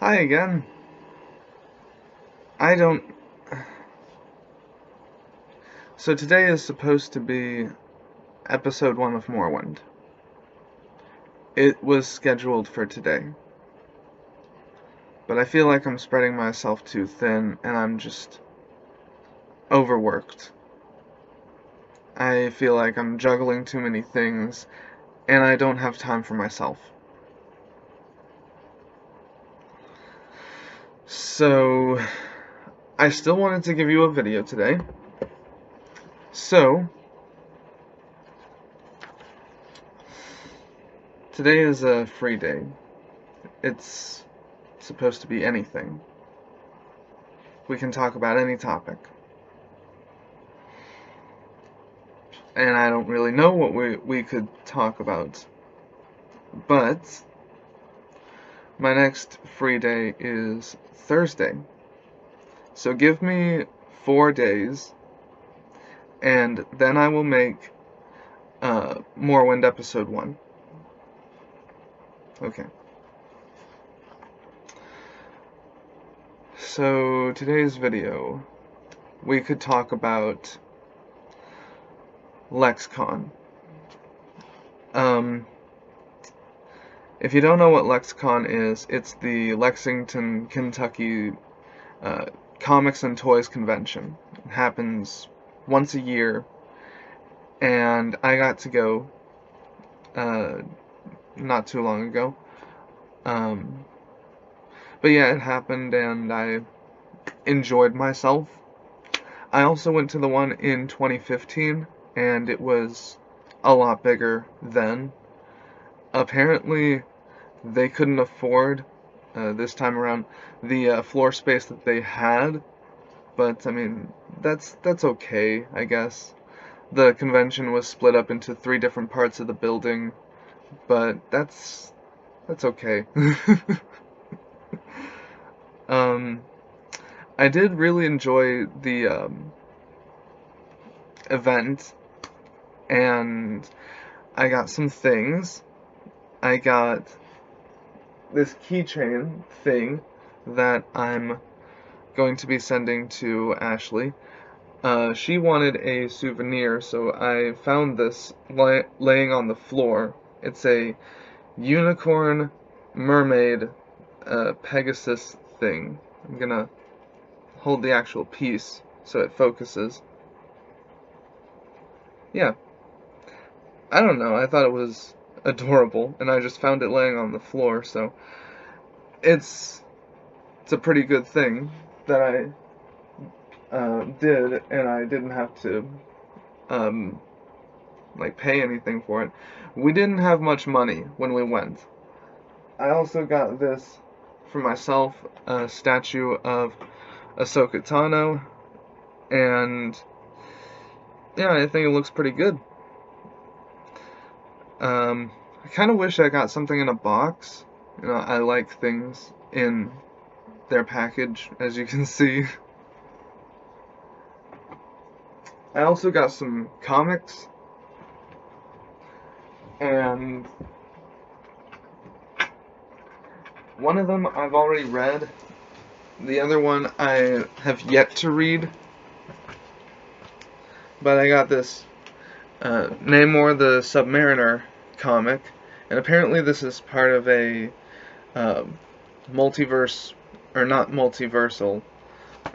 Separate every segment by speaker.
Speaker 1: Hi again. I don't... So today is supposed to be episode 1 of Morrowind. It was scheduled for today. But I feel like I'm spreading myself too thin and I'm just overworked. I feel like I'm juggling too many things and I don't have time for myself. So, I still wanted to give you a video today. So, today is a free day. It's supposed to be anything. We can talk about any topic. And I don't really know what we could talk about. But my next free day is Thursday. So give me 4 days, and then I will make Morrowind episode 1. Okay. So today's video, we could talk about Lexcon. If you don't know what Lexcon is, it's the Lexington, Kentucky Comics and Toys Convention. It happens once a year, and I got to go not too long ago. But yeah, it happened, and I enjoyed myself. I also went to the one in 2015, and it was a lot bigger then. Apparently, they couldn't afford, this time around, the floor space that they had, but, I mean, that's okay, I guess. The convention was split up into 3 different parts of the building, but that's okay. I did really enjoy the event, and I got some things. I got this keychain thing that I'm going to be sending to Ashley. She wanted a souvenir, so I found this laying on the floor. It's a unicorn mermaid Pegasus thing. I'm gonna hold the actual piece so it focuses. Yeah, I don't know, I thought it was adorable, and I just found it laying on the floor, so it's a pretty good thing that I did, and I didn't have to like pay anything for it. We didn't have much money when we went. I also got this for myself, a statue of Ahsoka Tano, and yeah, I think it looks pretty good. I kind of wish I got something in a box. You know, I like things in their package, as you can see. I also got some comics, and one of them I've already read. The other one I have yet to read. But I got this Namor the Submariner comic, and apparently this is part of a multiverse, or not multiversal,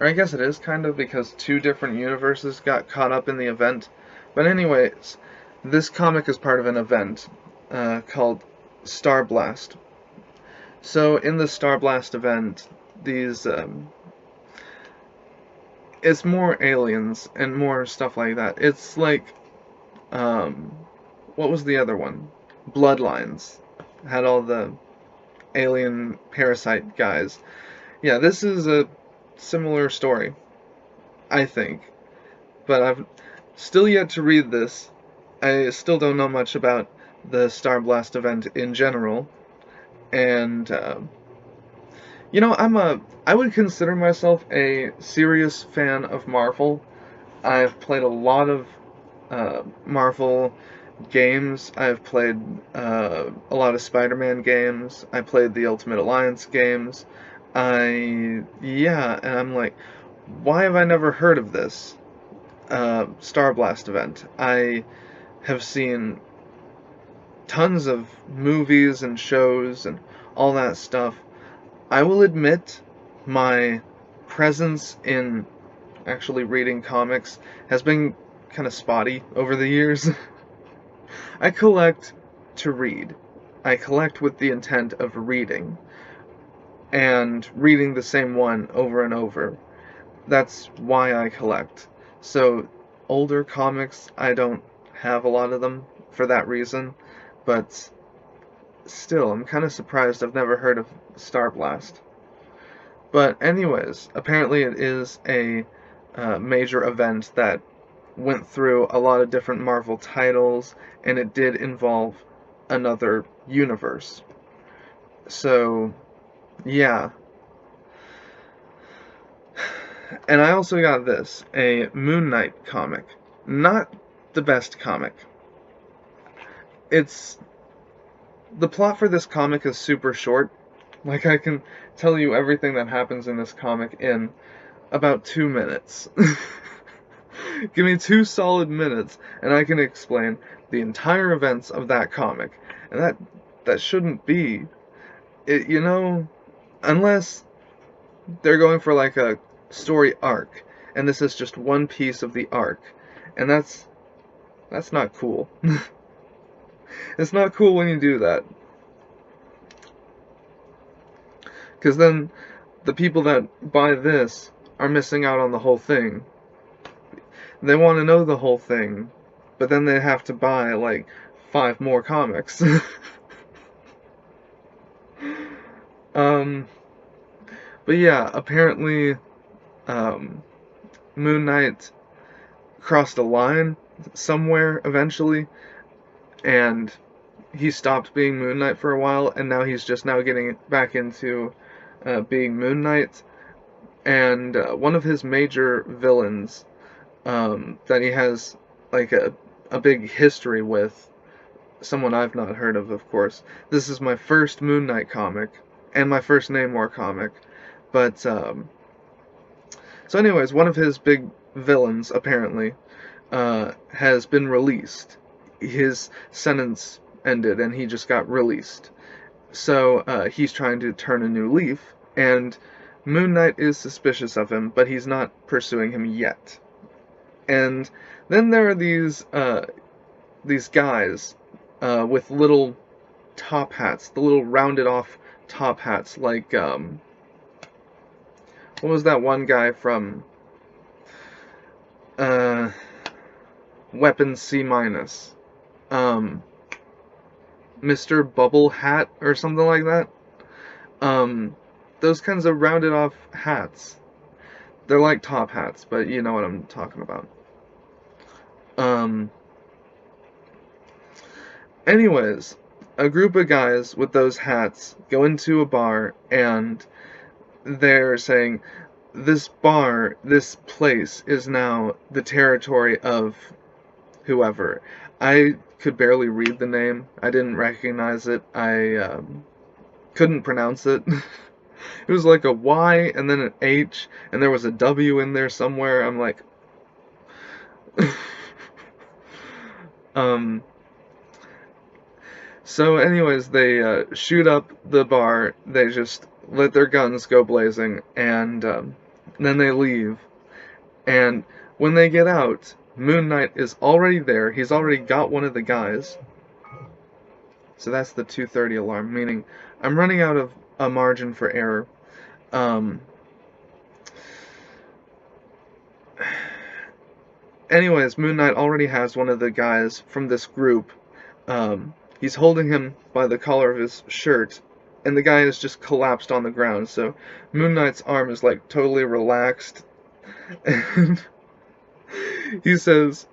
Speaker 1: or I guess it is kind of, because 2 different universes got caught up in the event. But anyways, this comic is part of an event called Star Blast. So in the Star Blast event, these it's more aliens and more stuff like that. It's like what was the other one? Bloodlines had all the alien parasite guys. Yeah, this is a similar story, I think. But I've still yet to read this. I still don't know much about the Star Blast event in general. And, you know, I would consider myself a serious fan of Marvel. I've played a lot of Marvel games. I've played a lot of Spider-Man games. I played the Ultimate Alliance games. Yeah, and I'm like, why have I never heard of this Star Blast event? I have seen tons of movies and shows and all that stuff. I will admit my presence in actually reading comics has been kind of spotty over the years. I collect to read. I collect with the intent of reading, and reading the same one over and over. That's why I collect. So, older comics, I don't have a lot of them for that reason, but still, I'm kind of surprised I've never heard of Star Blast. But anyways, apparently it is a major event that went through a lot of different Marvel titles, and it did involve another universe. So, yeah. And I also got this, a Moon Knight comic. Not the best comic. It's the plot for this comic is super short. Like, I can tell you everything that happens in this comic in about 2 minutes. Give me 2 solid minutes, and I can explain the entire events of that comic. And that shouldn't be it, unless they're going for like a story arc, and this is just one piece of the arc, and that's not cool. It's not cool when you do that, because then the people that buy this are missing out on the whole thing. They want to know the whole thing, but then they have to buy like 5 more comics. But yeah, apparently Moon Knight crossed a line somewhere eventually, and he stopped being Moon Knight for a while, and now he's just now getting back into being Moon Knight. And one of his major villains that he has like a big history with, someone I've not heard of course. This is my first Moon Knight comic, and my first Namor comic, but so anyways, one of his big villains, apparently, has been released. His sentence ended, and he just got released. So, he's trying to turn a new leaf, and Moon Knight is suspicious of him, but he's not pursuing him yet. And then there are these guys with little top hats, the little rounded off top hats, like, what was that one guy from Weapons C-? Mr. Bubble Hat or something like that? Those kinds of rounded off hats. They're like top hats, but you know what I'm talking about. Anyways, a group of guys with those hats go into a bar, and they're saying, this bar, this place, is now the territory of whoever. I could barely read the name. I didn't recognize it. I couldn't pronounce it. It was like a Y and then an H, and there was a W in there somewhere. I'm like... So anyways, they shoot up the bar, they just let their guns go blazing, and then they leave. And when they get out, Moon Knight is already there. He's already got one of the guys. So that's the 2:30 alarm, meaning I'm running out of a margin for error. Anyways, Moon Knight already has one of the guys from this group. He's holding him by the collar of his shirt, and the guy is just collapsed on the ground, so Moon Knight's arm is like totally relaxed, and he says,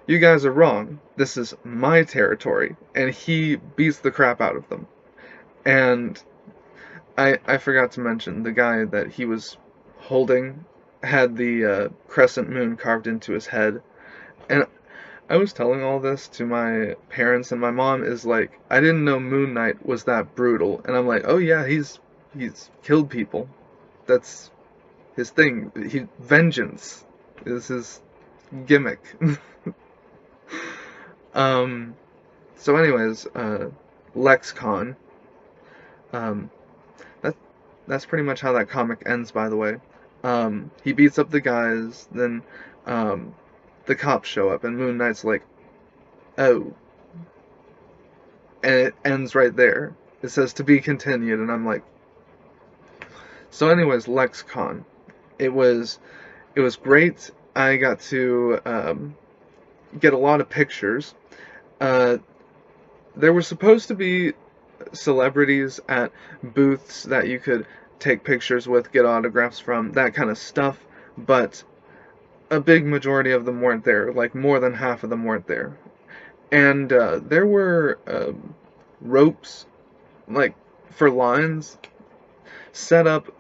Speaker 1: you guys are wrong, this is my territory, and he beats the crap out of them. And I forgot to mention, the guy that he was holding had the crescent moon carved into his head, and I was telling all this to my parents, and my mom is like, I didn't know Moon Knight was that brutal. And I'm like, oh yeah, he's killed people. That's his thing. Vengeance is his gimmick. So anyways, Lexcon. Um, that that's pretty much how that comic ends, by the way. He beats up the guys, then the cops show up, and Moon Knight's like, "Oh," and it ends right there. It says to be continued, and I'm like, so anyways, Lexcon. It was great. I got to get a lot of pictures. There were supposed to be celebrities at booths that you could take pictures with, get autographs from, that kind of stuff, but a big majority of them weren't there, like more than half of them weren't there. And there were ropes, like, for lines, set up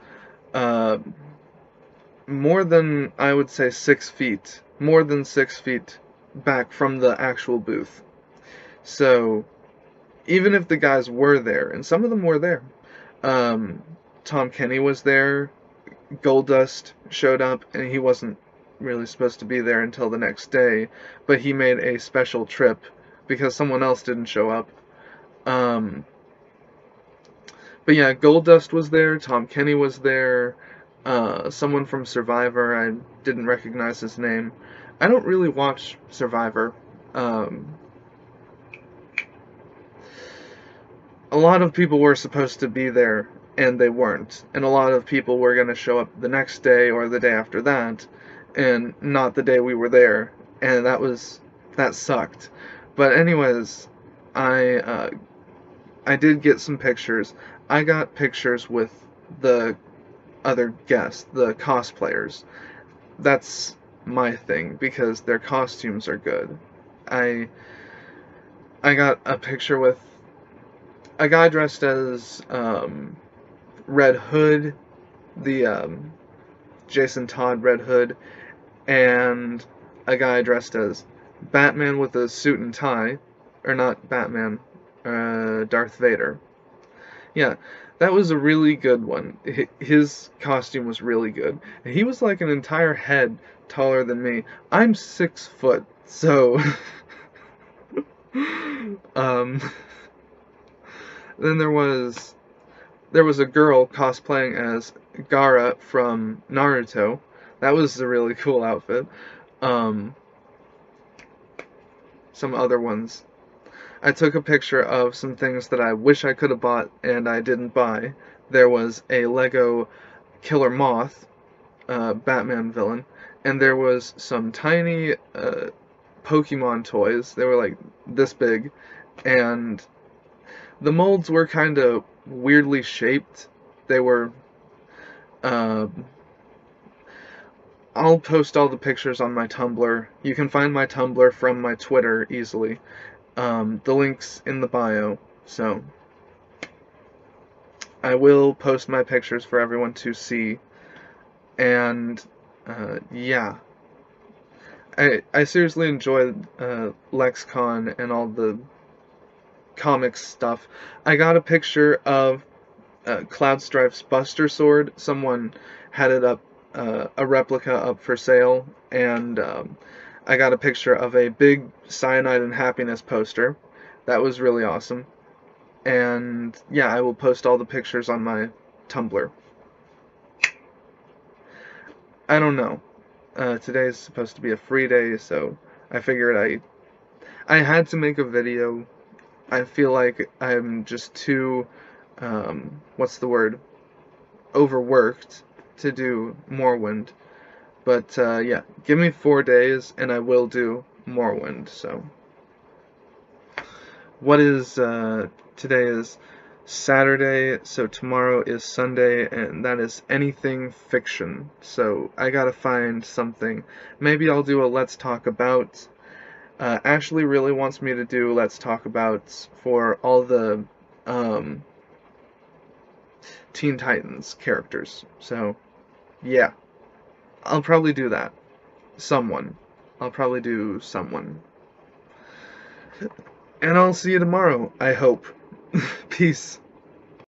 Speaker 1: more than, I would say, 6 feet, more than 6 feet back from the actual booth. So, even if the guys were there, and some of them were there, Tom Kenny was there, Goldust showed up, and he wasn't really supposed to be there until the next day, but he made a special trip because someone else didn't show up. But yeah, Goldust was there, Tom Kenny was there, someone from Survivor, I didn't recognize his name. I don't really watch Survivor. A lot of people were supposed to be there, and they weren't. And a lot of people were going to show up the next day or the day after that, and not the day we were there. And that sucked. But anyways, I did get some pictures. I got pictures with the other guests, the cosplayers. That's my thing, because their costumes are good. I got a picture with a guy dressed as Red Hood, the Jason Todd Red Hood, and a guy dressed as Batman with a suit and tie, or not Batman, Darth Vader. Yeah, that was a really good one. His costume was really good. He was like an entire head taller than me. I'm 6 foot, so then there was a girl cosplaying as Gaara from Naruto. That was a really cool outfit. Some other ones. I took a picture of some things that I wish I could have bought and I didn't buy. There was a Lego Killer Moth, Batman villain, and there was some tiny Pokemon toys. They were like this big, and the molds were kind of weirdly shaped. They were, I'll post all the pictures on my Tumblr. You can find my Tumblr from my Twitter easily. The link's in the bio, so I will post my pictures for everyone to see. And yeah, I seriously enjoyed Lexcon and all the comics stuff. I got a picture of Cloudstrife's Buster Sword. Someone had it up, a replica up for sale, and I got a picture of a big Cyanide and Happiness poster. That was really awesome. And yeah, I will post all the pictures on my Tumblr. I don't know. Today is supposed to be a free day, so I figured I had to make a video. I feel like I'm just too, what's the word, overworked to do Morrowind. But yeah, give me 4 days and I will do Morrowind. So what is today is Saturday, so tomorrow is Sunday, and that is anything fiction. So I gotta find something. Maybe I'll do a Let's Talk About. Ashley really wants me to do Let's Talk About for all the Teen Titans characters. So yeah, I'll probably do that. I'll probably do someone. And I'll see you tomorrow, I hope. Peace.